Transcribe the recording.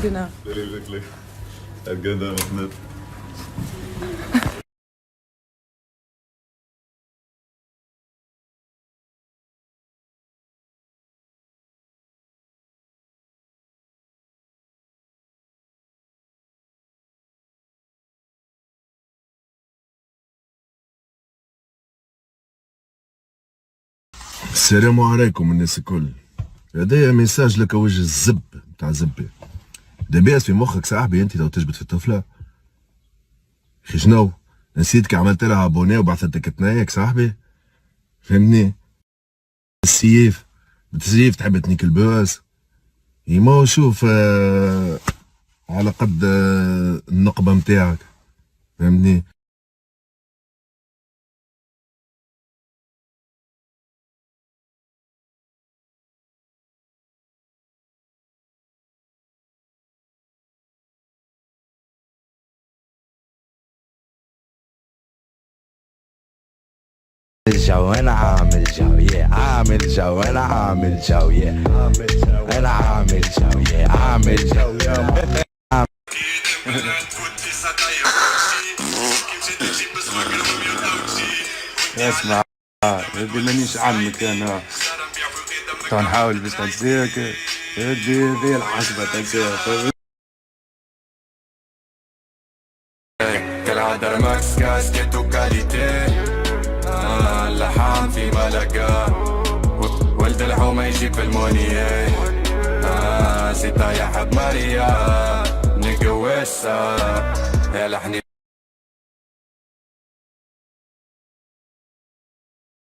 genau. Wirklich, wirklich. Er gönnt einfach nicht. السلام عليكم الناس الكل. هذايا ميساج لك وجه الزب بتاع زبي. دبيس في مخك صاحبي انت لو تجبد في الطفله. اخي شنو؟ نسيتك عملت لها ابوني وبعثتك تنايك صاحبي؟ فهمني؟ السيف بتسيف تحب تنيك البوس. يما شوف على قد النقبه متاعك. فهمني؟ الجو انا عامل جو يا عامل جو انا عامل جو يا انا عامل جو يا عامل جو يا اسمع، هدي مانيش عمك انا. نحاول باش تنساك. هدي الحسبة تنساك. كالعادة ماكس كاسكيت وكاليتي اللحام في ملقا ولد الحومة يجيب المونية سيتا يا حب ماريا نقوسها يا لحني